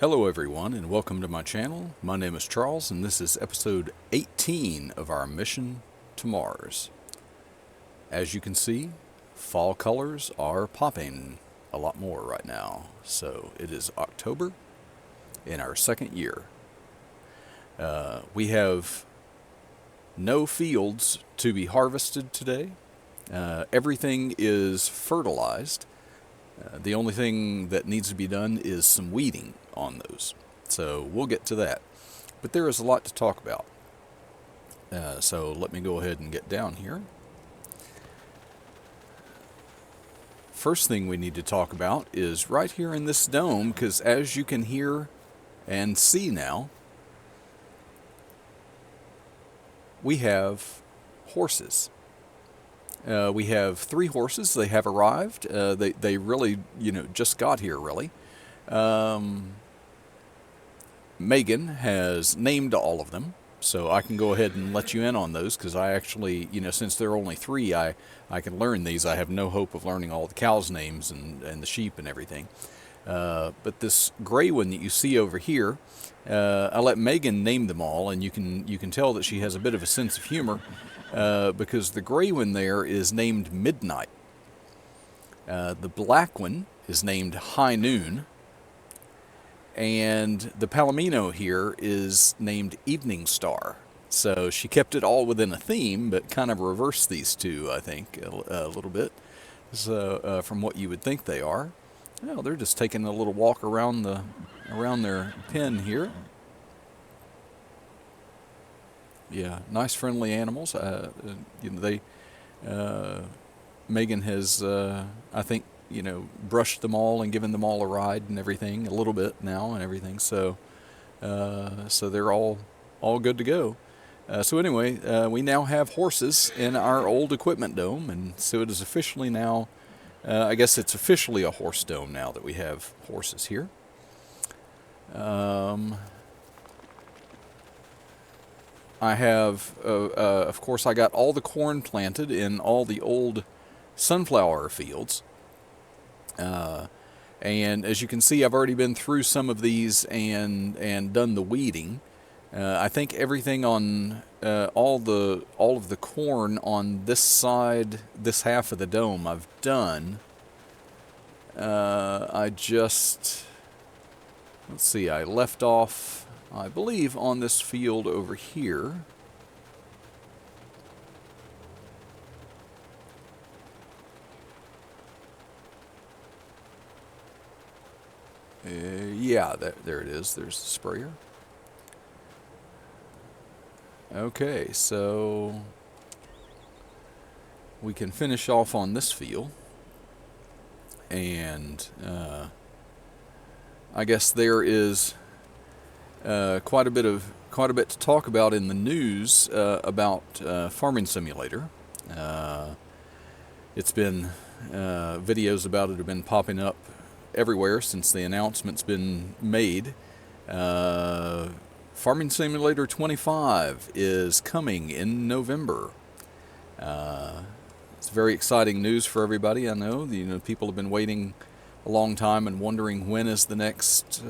Hello everyone and welcome to my channel. My name is Charles and this is episode 18 of our mission to Mars. As you can see, fall colors are popping a lot more right now. So it is October in our second year. We have no fields to be harvested today. Everything is fertilized. The only thing that needs to be done is some weeding on those. So we'll get to that. But there is a lot to talk about. So let me go ahead and get down here. First thing we need to talk about is right here in this dome, because as you can hear and see now, we have horses. We have 3 horses. They have arrived. They really, just got here, really. Megan has named all of them, so I can go ahead and let you in on those, because I actually, since there are only 3, I can learn these. I have no hope of learning all the cows' names and the sheep and everything. But this gray one that you see over here, I let Megan name them all, and you can tell that she has a bit of a sense of humor, because the gray one there is named Midnight. The black one is named High Noon. And the Palomino here is named Evening Star. So she kept it all within a theme, but kind of reversed these two, I think, a little bit. So from what you would think they are. Well, they're just taking a little walk around their pen here. Yeah, nice, friendly animals. Megan has, I think, brushed them all and given them all a ride and everything, a little bit now and everything. So they're all good to go. So anyway, we now have horses in our old equipment dome, and so it is officially now, I guess it's officially a horse dome now that we have horses here. I have, of course, I got all the corn planted in all the old sunflower fields. And as you can see, I've already been through some of these and done the weeding. I think everything on all of the corn on this side, this half of the dome, I've done. Let's see, I left off, I believe, on this field over here. Yeah, there it is. There's the sprayer. Okay, so we can finish off on this field. And I guess there is quite a bit to talk about in the news about Farming Simulator. It's been videos about it have been popping up everywhere since the announcement's been made. Farming Simulator 25 is coming in November. It's very exciting news for everybody. I know people have been waiting a long time and wondering when is the next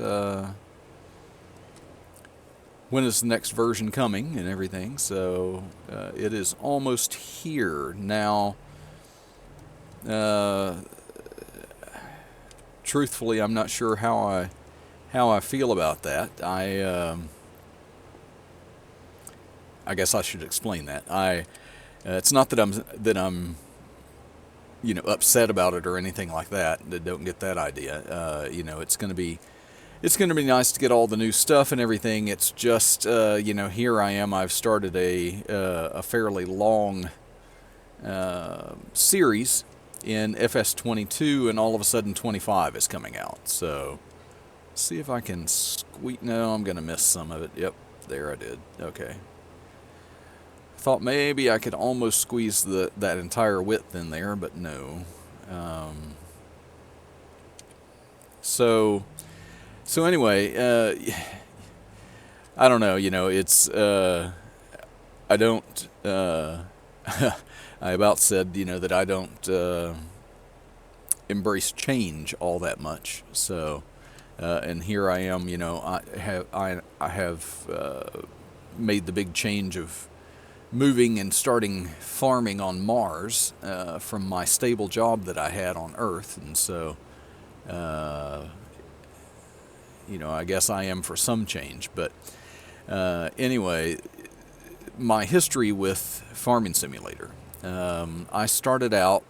version coming and everything. So it is almost here now. Truthfully, I'm not sure how I feel about that. I guess I should explain that. It's not that I'm upset about it or anything like that. Don't get that idea. It's going to be nice to get all the new stuff and everything. It's just here I am. I've started a fairly long series in FS22, and all of a sudden 25 is coming out. So see if I can squeak. No, I'm going to miss some of it. Yep, there I did. Okay. Thought maybe I could almost squeeze that entire width in there, but no. So anyway, I don't know. It's I don't. I about said, that I don't embrace change all that much. So and here I am. I have made the big change of moving and starting farming on Mars from my stable job that I had on Earth, and so uh, I guess I am for some change. But anyway, my history with Farming Simulator. I started out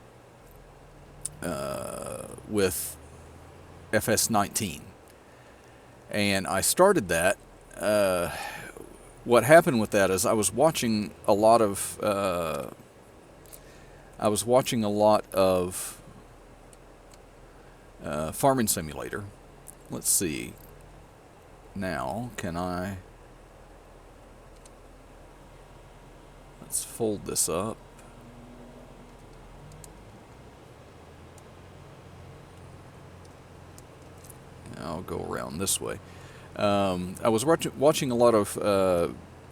with FS19, and I started that. What happened with that is I was watching a lot of Farming Simulator. Let's see. Now, let's fold this up. I'll go around this way. I was watching a lot of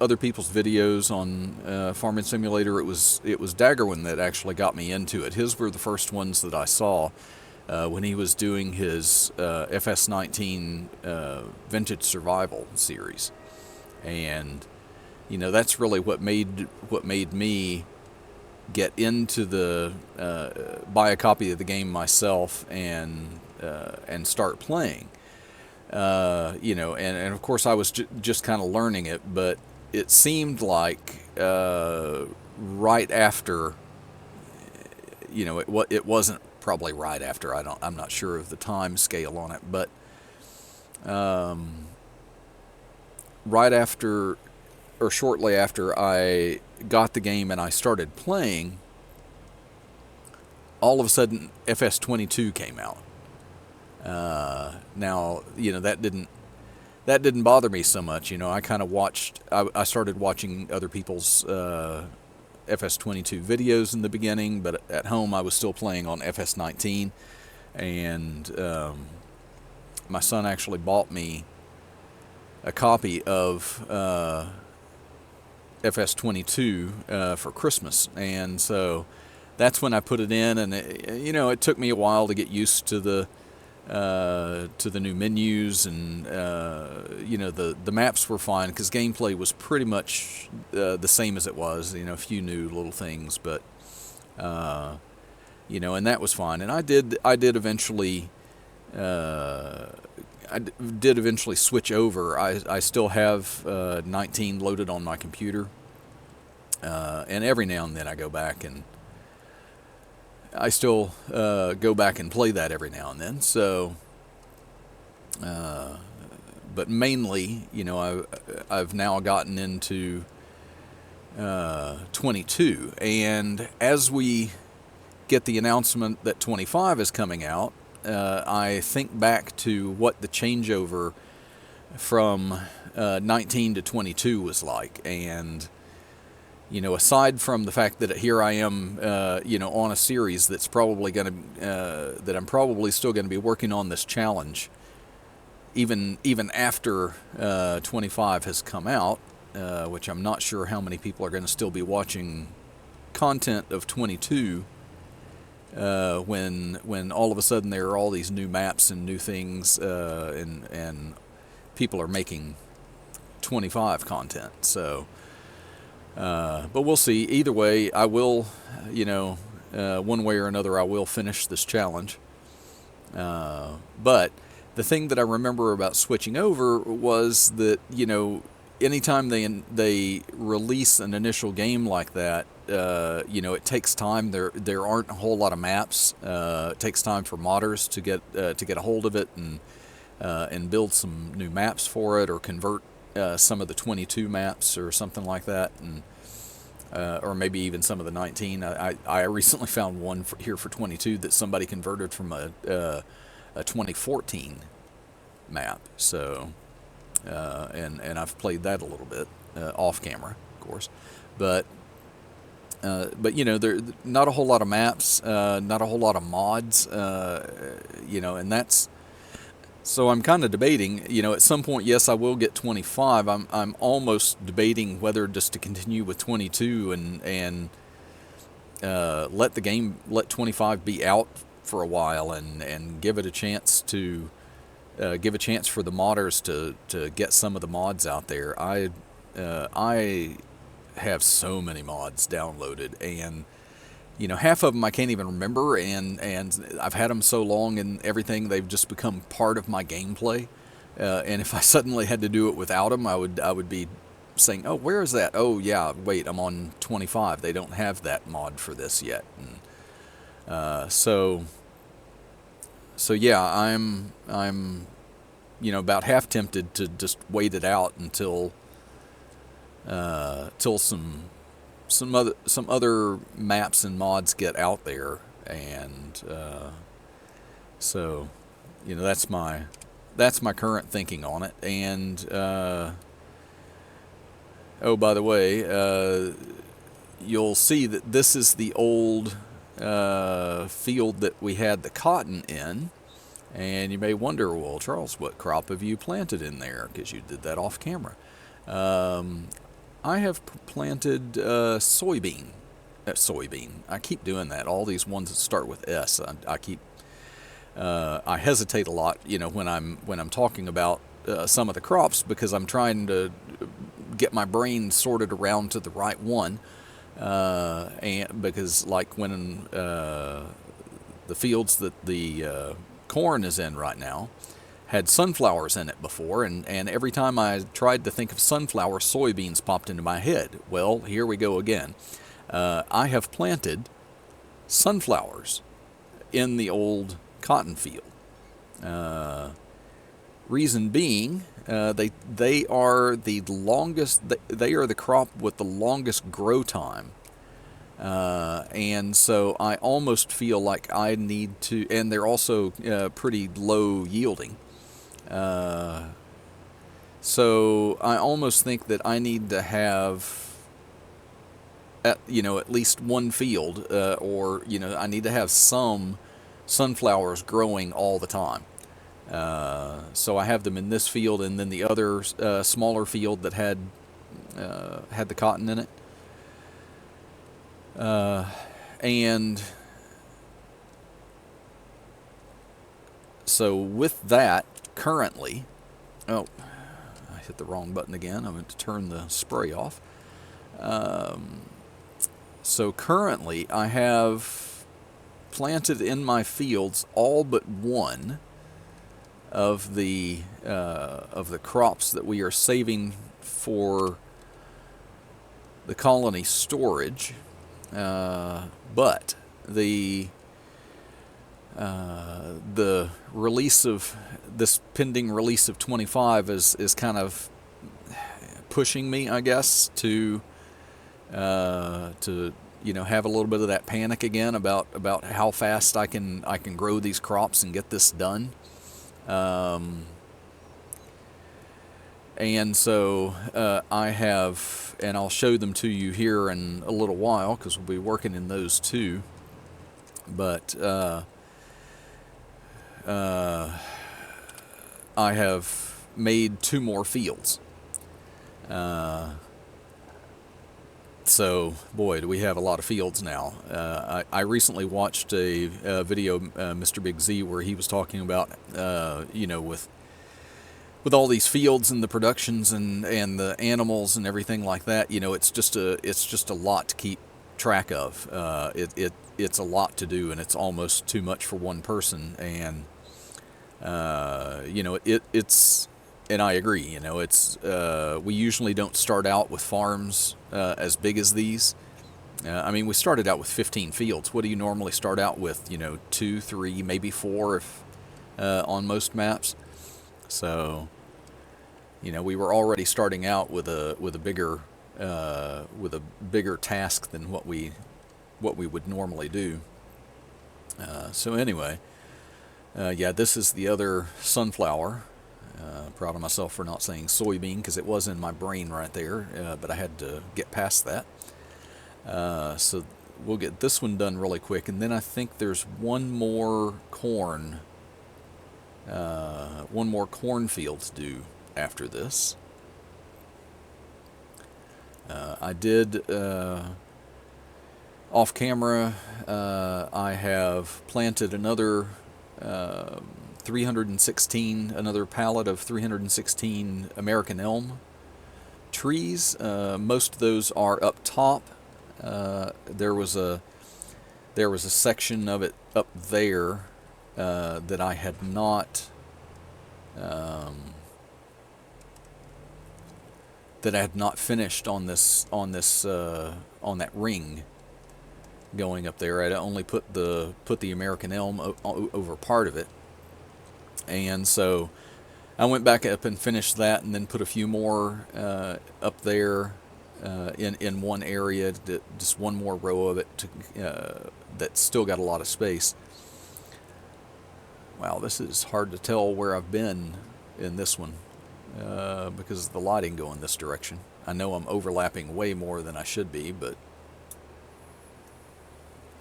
other people's videos on Farming Simulator. It was Daggerwin that actually got me into it. His were the first ones that I saw when he was doing his FS19 Vintage Survival series, and that's really what made me get into the buy a copy of the game myself and start playing. And of course I was just kind of learning it, but it seemed like right after, it wasn't probably right after. I'm not sure of the time scale on it, but right after or shortly after I got the game and I started playing, all of a sudden FS22 came out. Now, that didn't bother me so much. I kind of I started watching other people's FS22 videos in the beginning, but at home I was still playing on FS19, and my son actually bought me a copy of FS22 for Christmas, and so that's when I put it in, and it took me a while to get used to the new menus, and the maps were fine because gameplay was pretty much the same as it was. A few new little things, but and that was fine. And I did eventually switch over. I still have 19 loaded on my computer, and every now and then I go back and I still go back and play that every now and then. So, but mainly, I've now gotten into 22, and as we get the announcement that 25 is coming out, I think back to what the changeover from 19 to 22 was like, and aside from the fact that here I am, on a series that's probably going to, that I'm probably still going to be working on this challenge, even after 25 has come out, which I'm not sure how many people are going to still be watching content of 22 when all of a sudden there are all these new maps and new things, and people are making 25 content. So. But we'll see. Either way, I will, one way or another, I will finish this challenge. But the thing that I remember about switching over was that, anytime they release an initial game like that, it takes time. There aren't a whole lot of maps. It takes time for modders to get a hold of it and build some new maps for it, or convert some of the 22 maps or something like that, and or maybe even some of the 19. I recently found one here for 22 that somebody converted from a 2014 map. So and I've played that a little bit off camera, of course, but there not a whole lot of maps, not a whole lot of mods, and that's. So I'm kind of debating, at some point, yes, I will get 25. I'm almost debating whether just to continue with 22 and let 25 be out for a while and give it a chance to give a chance for the modders to get some of the mods out there. I have so many mods downloaded, and half of them I can't even remember, and I've had them so long and everything, they've just become part of my gameplay. And if I suddenly had to do it without them, I would be saying, "Oh, where is that? Oh, yeah, wait, I'm on 25. They don't have that mod for this yet." And, so yeah, I'm about half tempted to just wait it out until till some other maps and mods get out there, and so that's my current thinking on it. And oh, by the way, you'll see that this is the old field that we had the cotton in, and you may wonder, well, Charles, what crop have you planted in there? Because you did that off camera. I have planted soybean. Soybean. I keep doing that. All these ones that start with S. I hesitate a lot, when I'm talking about some of the crops, because I'm trying to get my brain sorted around to the right one. And because, like, when the fields that the corn is in right now had sunflowers in it before, and every time I tried to think of sunflower, soybeans popped into my head. Well, here we go again. I have planted sunflowers in the old cotton field. Reason being, they are the longest. They are the crop with the longest grow time. And so I almost feel like I need to, and they're also pretty low yielding. So I almost think that I need to have at least one field, or I need to have some sunflowers growing all the time. So I have them in this field, and then the other smaller field that had the cotton in it. And so with that, currently, oh, I hit the wrong button again. I meant to turn the spray off. So currently, I have planted in my fields all but one of the crops that we are saving for the colony storage. But the release of this pending release of 25 is kind of pushing me, I guess, to have a little bit of that panic again about how fast I can grow these crops and get this done. And so I have, and I'll show them to you here in a little while, because we'll be working in those too. But I have made 2 more fields. So, boy, do we have a lot of fields now. I recently watched a video, Mr. Big Z, where he was talking about, with all these fields and the productions and the animals and everything like that. It's just a lot to keep track of. It's a lot to do, and it's almost too much for one person. And it's. And I agree, it's, we usually don't start out with farms as big as these. We started out with 15 fields. What do you normally start out with? 2, 3, maybe 4 if on most maps. So, we were already starting out with a bigger task than what we would normally do. So anyway, yeah, this is the other sunflower. Proud of myself for not saying soybean, because it was in my brain right there, but I had to get past that. So we'll get this one done really quick, and then I think there's one more cornfield to do after this. I did, off camera, I have planted another 316, another pallet of 316 American elm trees. Most of those are up top. There was a section of it up there that I had not finished on that ring going up there. I only put the American elm over part of it, and so I went back up and finished that, and then put a few more up there in one area, just one more row of it that still got a lot of space. Wow, this is hard to tell where I've been in this one because of the lighting going this direction. I know I'm overlapping way more than I should be, but...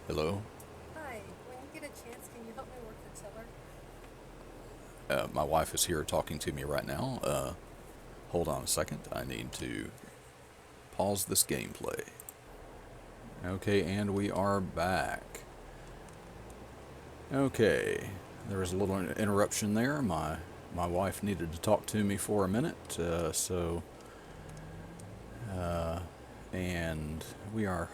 Hello? Hi, when you get a chance, can you help me work the tiller? My wife is here talking to me right now. Hold on a second. I need to pause this gameplay. Okay, and we are back. Okay, there was a little interruption there. My wife needed to talk to me for a minute, and we are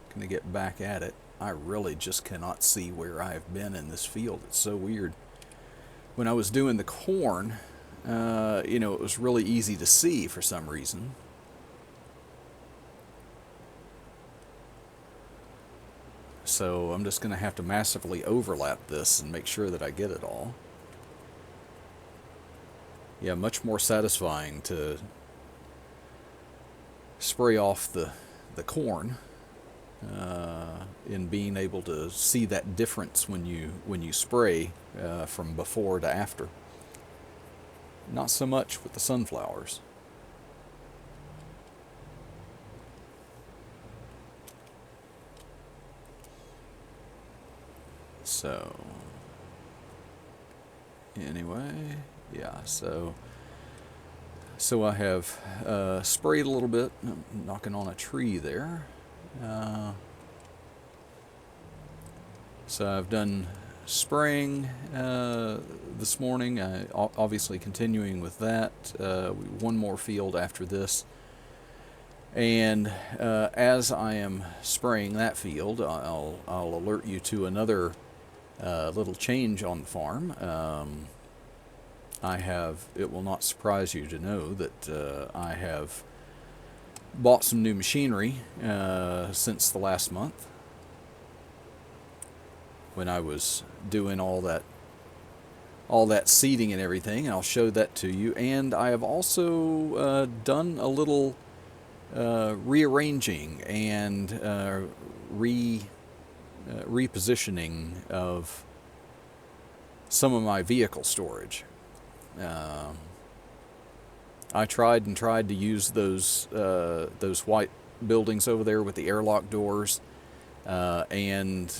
going to get back at it. I really just cannot see where I've been in this field. It's so weird. When I was doing the corn, it was really easy to see for some reason. So I'm just going to have to massively overlap this and make sure that I get it all. Yeah, much more satisfying to spray off the corn in being able to see that difference when you spray from before to after. Not so much with the sunflowers. So anyway, yeah, so I have sprayed a little bit. I'm knocking on a tree there. So I've done spraying this morning. Obviously continuing with that. One more field after this. And as I am spraying that field, I'll alert you to another little change on the farm. It will not surprise you to know that I have bought some new machinery since the last month, when I was doing all that seeding and everything, and I'll show that to you. And I have also done a little rearranging and repositioning of some of my vehicle storage. I tried to use those white buildings over there with the airlock doors, and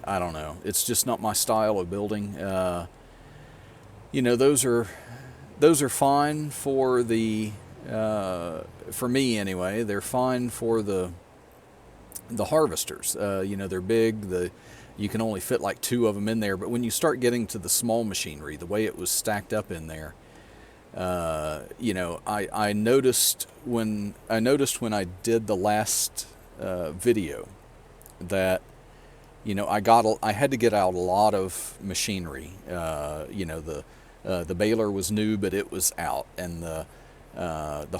I don't know. It's just not my style of building. Those are fine for the for me anyway. They're fine for the harvesters. They're big. You can only fit like 2 of them in there. But when you start getting to the small machinery, the way it was stacked up in there, I noticed when I did the last video that I had to get out a lot of machinery. The baler was new, but it was out, and the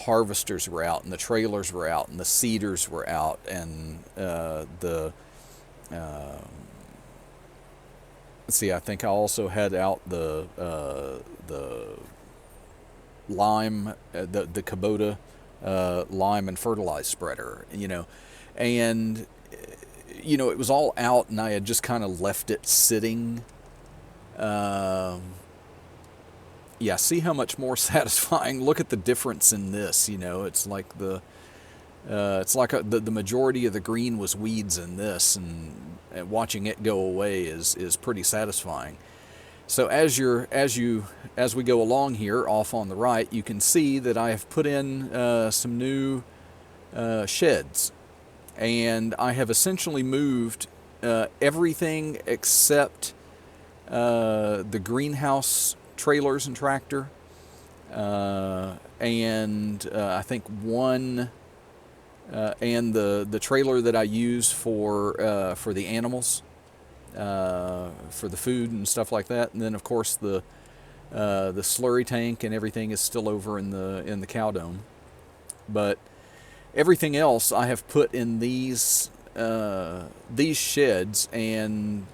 harvesters were out, and the trailers were out, and the seeders were out, and let's see, I think I also had out the lime, the Kubota lime and fertilizer spreader, and it was all out, and I had just kind of left it sitting. Yeah, see how much more satisfying. Look at the difference in this. It's like the majority of the green was weeds in this, and watching it go away is pretty satisfying. So as we go along here, off on the right, you can see that I have put in some new sheds, and I have essentially moved everything except the greenhouse trailers and tractor, and I think one, and the trailer that I use for the animals, for the food and stuff like that, and then of course the slurry tank and everything is still over in the cow dome. But everything else I have put in these sheds, and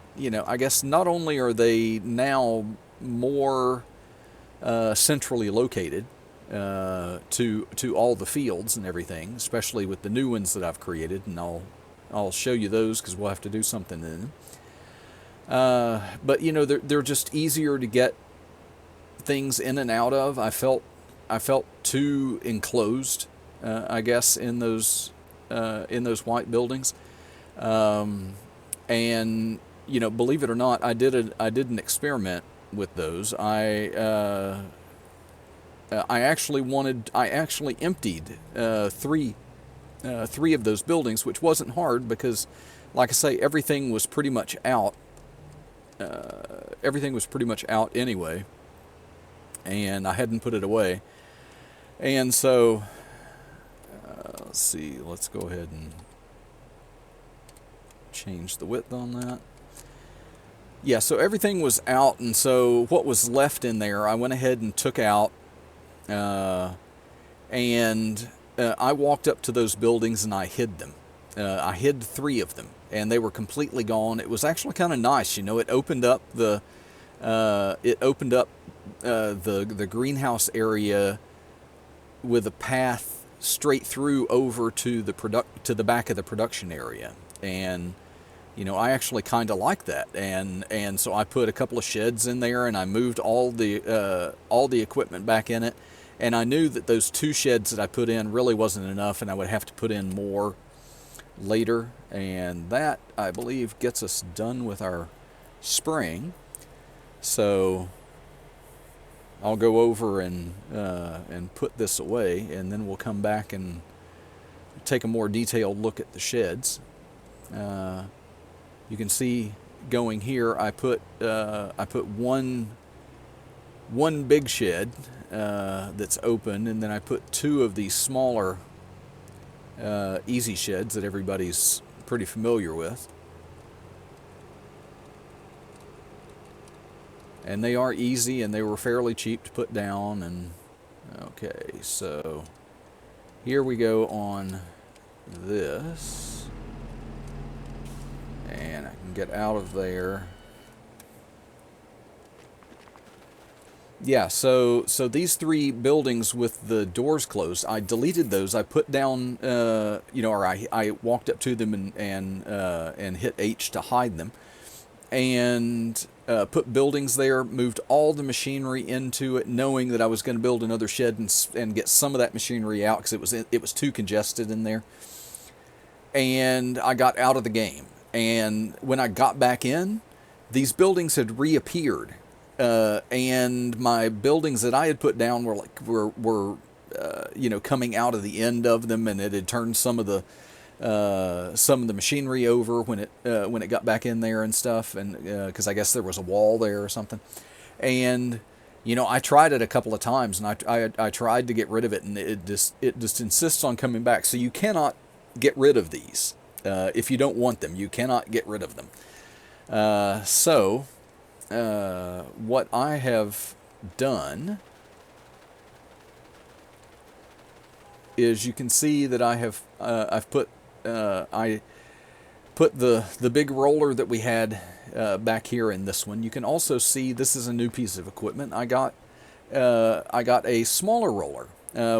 I guess not only are they now more centrally located to all the fields and everything, especially with the new ones that I've created, and I'll show you those because we'll have to do something in them. But they're just easier to get things in and out of. I felt too enclosed, I guess, in those white buildings. And believe it or not, I did an experiment with those. I actually emptied three of those buildings, which wasn't hard because, like I say, everything was pretty much out. Everything was pretty much out anyway, and I hadn't put it away. And so, let's see. Let's go ahead and change the width on that. Yeah, so everything was out, and so what was left in there, I went ahead and took out, and I walked up to those buildings and I hid them. I hid three of them, and they were completely gone. It was actually kind of nice, It opened up the the greenhouse area with a path straight through over to the back of the production area, and I actually kind of like that, and so I put a couple of sheds in there, and I moved all the equipment back in it, and I knew that those two sheds that I put in really wasn't enough, and I would have to put in more later, and that, I believe, gets us done with our spring. So I'll go over and put this away, and then we'll come back and take a more detailed look at the sheds. You can see going here, I put one big shed that's open, and then I put two of these smaller easy sheds that everybody's pretty familiar with. And they are easy, and they were fairly cheap to put down. And okay, so here we go on this, and I can get out of there. Yeah, so these three buildings with the doors closed, I deleted those. I put down, or I walked up to them and hit H to hide them, and put buildings there, moved all the machinery into it, knowing that I was going to build another shed and get some of that machinery out because it was too congested in there. And I got out of the game. And when I got back in, these buildings had reappeared. And my buildings that I had put down were coming out of the end of them, and it had turned some of the machinery over when it got back in there and stuff, and because I guess there was a wall there or something. And I tried it a couple of times, and I tried to get rid of it, and it just insists on coming back. So you cannot get rid of these if you don't want them. You cannot get rid of them. What I have done is, you can see that I've put the big roller that we had back here in this one. You can also see this is a new piece of equipment. I got a smaller roller.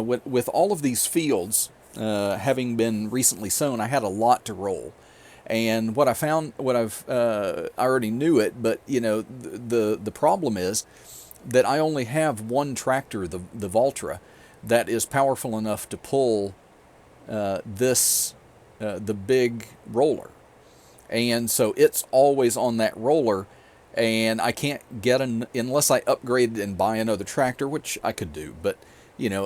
With all of these fields having been recently sown, I had a lot to roll. And what I found, I already knew it, but the problem is that I only have one tractor, the Valtra, that is powerful enough to pull the big roller, and so it's always on that roller, and I can't get unless I upgrade and buy another tractor, which I could do, but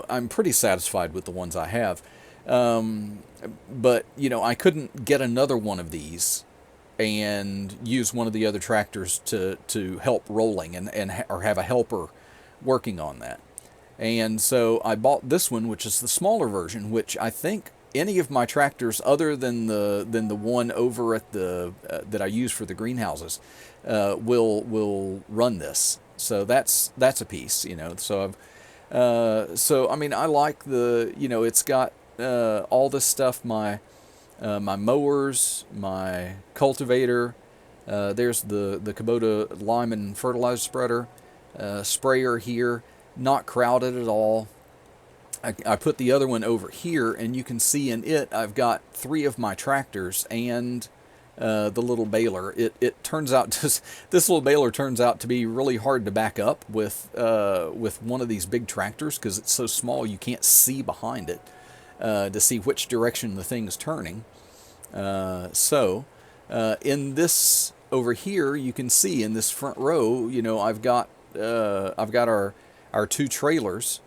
I'm pretty satisfied with the ones I have. But I couldn't get another one of these and use one of the other tractors to help rolling or have a helper working on that. And so I bought this one, which is the smaller version, which I think any of my tractors other than the one over at the that I use for the greenhouses will run this. So that's a piece, you know. So I mean, I like the, you know, it's got all this stuff, my mowers, my cultivator. There's the Kubota Lyman fertilizer spreader, sprayer here, not crowded at all. I put the other one over here, and you can see in it I've got 3 of my tractors and the little baler. It turns out this little baler turns out to be really hard to back up with one of these big tractors, because it's so small you can't see behind it to see which direction the thing's turning. So in this over here, you can see in this front row, you know, I've got our 2 trailers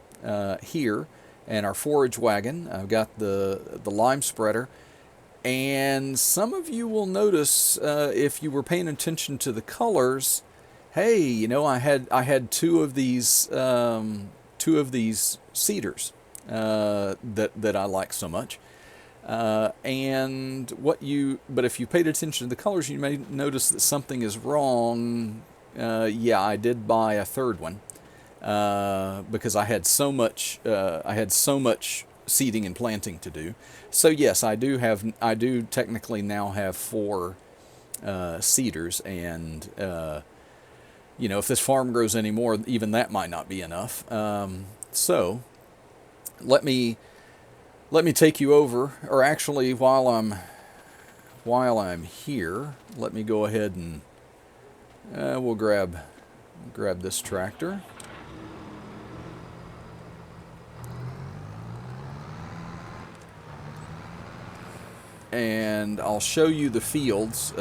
here, and our forage wagon. I've got the lime spreader, and some of you will notice if you were paying attention to the colors, hey, you know, I had 2 of these cedars that I like so much. But if you paid attention to the colors, you may notice that something is wrong. Yeah, I did buy a 3rd one because I had so much seeding and planting to do. So yes, I do technically now have 4 cedars, and you know, if this farm grows any more, even that might not be enough. So let me take you over, or actually, while I'm here, let me go ahead and we'll grab this tractor. And I'll show you the fields.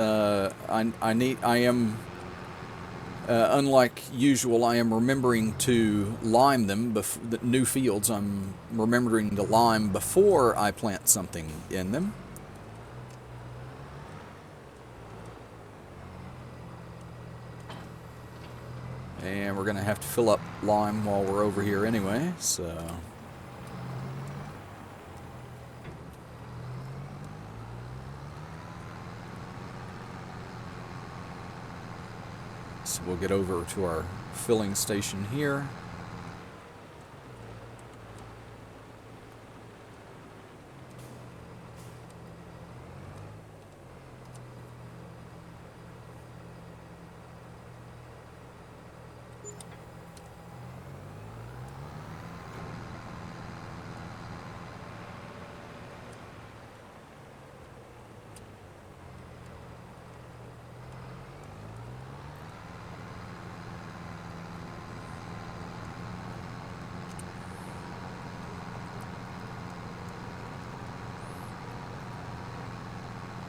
Unlike usual, I am remembering to lime them. The new fields, I'm remembering to lime before I plant something in them. And we're going to have to fill up lime while we're over here anyway, so... So we'll get over to our filling station here.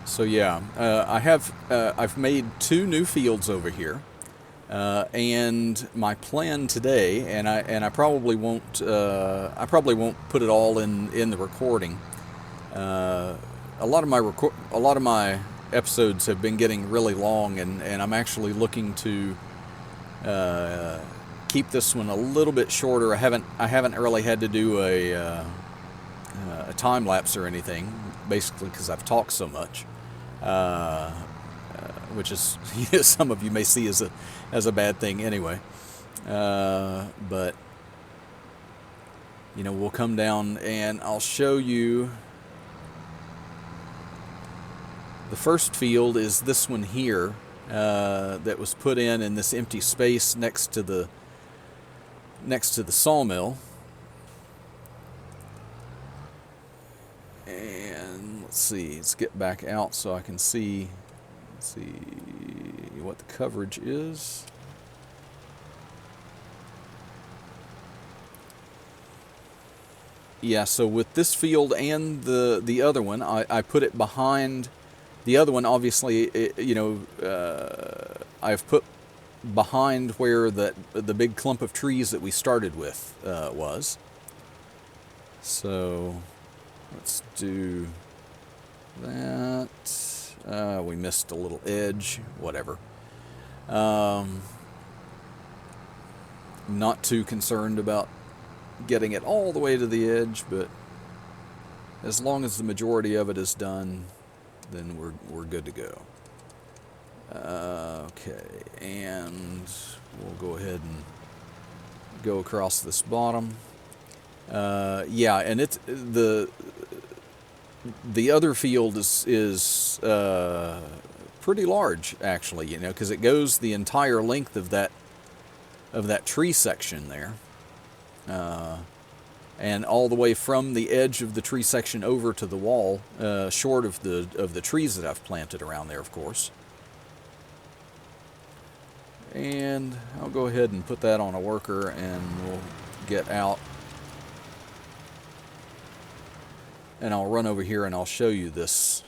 So yeah, I've made 2 new fields over here, and my plan today, and I probably won't put it all in the recording. A lot of my episodes have been getting really long, and I'm actually looking to keep this one a little bit shorter. I haven't really had to do a time lapse or anything, basically because I've talked so much. Which is, some of you may see as a bad thing anyway. But you know, we'll come down and I'll show you. The first field is this one here that was put in this empty space next to the sawmill. And let's see, let's get back out so I can see what the coverage is. Yeah, so with this field and the other one, I put it behind the other one. Obviously, I've put behind where the big clump of trees that we started with was. So let's do that. We missed a little edge, whatever. Not too concerned about getting it all the way to the edge, but as long as the majority of it is done, then we're good to go. Okay, and we'll go ahead and go across this bottom. Yeah, and it's the other field is pretty large, actually, you know, because it goes the entire length of that tree section there, and all the way from the edge of the tree section over to the wall, short of the trees that I've planted around there, of course. And I'll go ahead and put that on a worker, and we'll get out. And I'll run over here and I'll show you this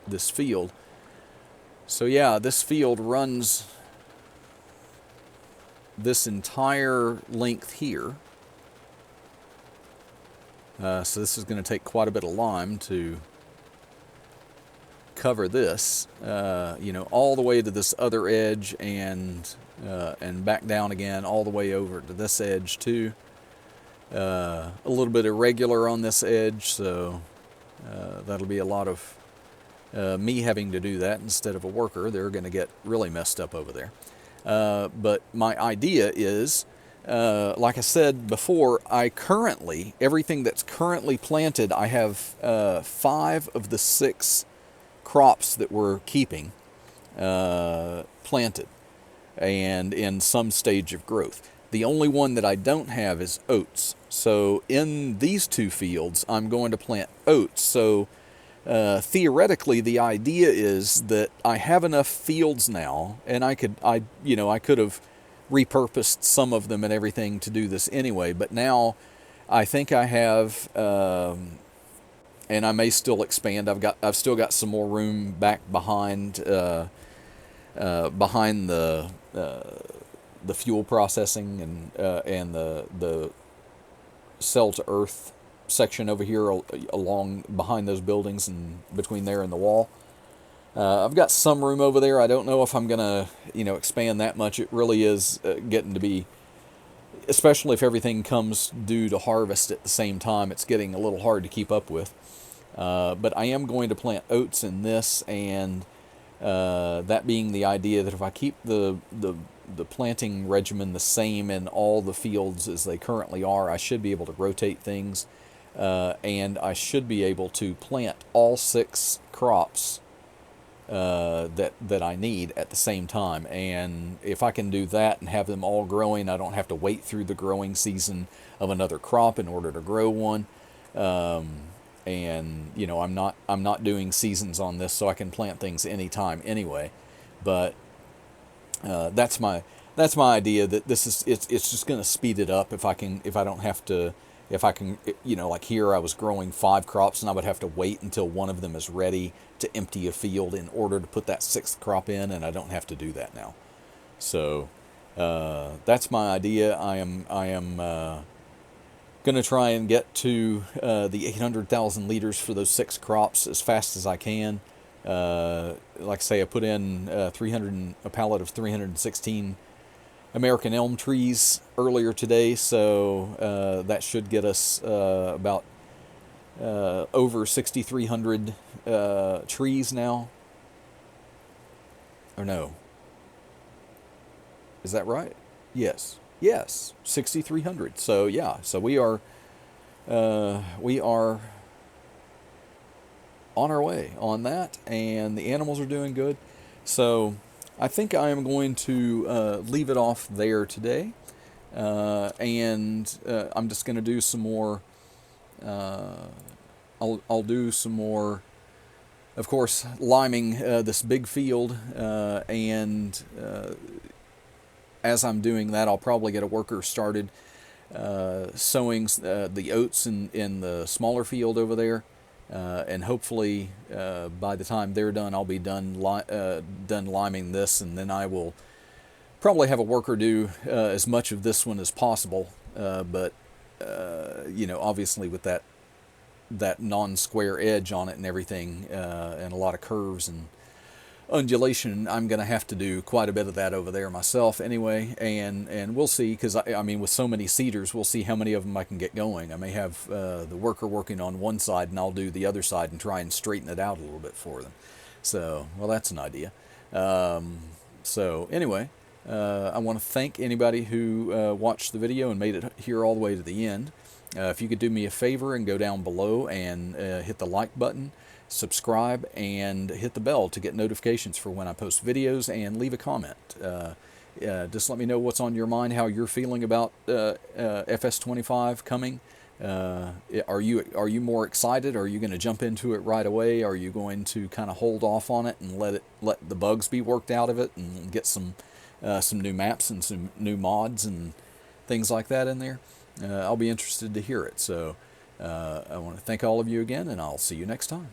field. So yeah, this field runs this entire length here. So this is going to take quite a bit of lime to cover this, you know, all the way to this other edge, and back down again all the way over to this edge too. A little bit irregular on this edge, so that'll be a lot of me having to do that instead of a worker. They're going to get really messed up over there. But my idea is, like I said before, everything that's currently planted, I have 5 of the 6 crops that we're keeping planted and in some stage of growth. The only one that I don't have is oats. So in these 2 fields, I'm going to plant oats. So theoretically, the idea is that I have enough fields now, and I could have repurposed some of them and everything to do this anyway. But now I think I have, and I may still expand. I've still got some more room back behind the fuel processing and the cell to earth section over here along behind those buildings and between there and the wall. I've got some room over there. I don't know if I'm gonna expand that much. It really is getting to be, especially if everything comes due to harvest at the same time, it's getting a little hard to keep up with. But I am going to plant oats in this, and that being the idea that if I keep the planting regimen the same in all the fields as they currently are, I should be able to rotate things, and I should be able to plant all 6 crops that I need at the same time. And if I can do that and have them all growing, I don't have to wait through the growing season of another crop in order to grow one. And I'm not doing seasons on this, so I can plant things anytime anyway. But that's my idea, that it's just going to speed it up if I can like here I was growing 5 crops and I would have to wait until one of them is ready to empty a field in order to put that 6th crop in, and I don't have to do that now. So that's my idea. I am going to try and get to the 800,000 liters for those 6 crops as fast as I can. Like I say, I put in a pallet of 316 American elm trees earlier today, so that should get us about over 6,300 trees now. Or no? Is that right? Yes, 6,300. So yeah, so we are on our way on that, and the animals are doing good. So I think I am going to leave it off there today, and I'm just going to do some more. I'll do some more, of course, liming this big field, and as I'm doing that, I'll probably get a worker started sowing the oats in the smaller field over there. And hopefully by the time they're done, I'll be done liming this, and then I will probably have a worker do as much of this one as possible. But obviously with that that non-square edge on it and everything, and a lot of curves and undulation. I'm going to have to do quite a bit of that over there myself anyway, and we'll see, because I mean, with so many cedars, we'll see how many of them I can get going. I may have the worker working on one side, and I'll do the other side and try and straighten it out a little bit for them. So, well, that's an idea. So anyway, I want to thank anybody who watched the video and made it here all the way to the end. If you could do me a favor and go down below and hit the like button, subscribe, and hit the bell to get notifications for when I post videos, and leave a comment. Just let me know what's on your mind, how you're feeling about FS25 coming. Are you more excited? Are you going to jump into it right away? Are you going to kind of hold off on it and let the bugs be worked out of it and get some new maps and some new mods and things like that in there? I'll be interested to hear it. So I want to thank all of you again, and I'll see you next time.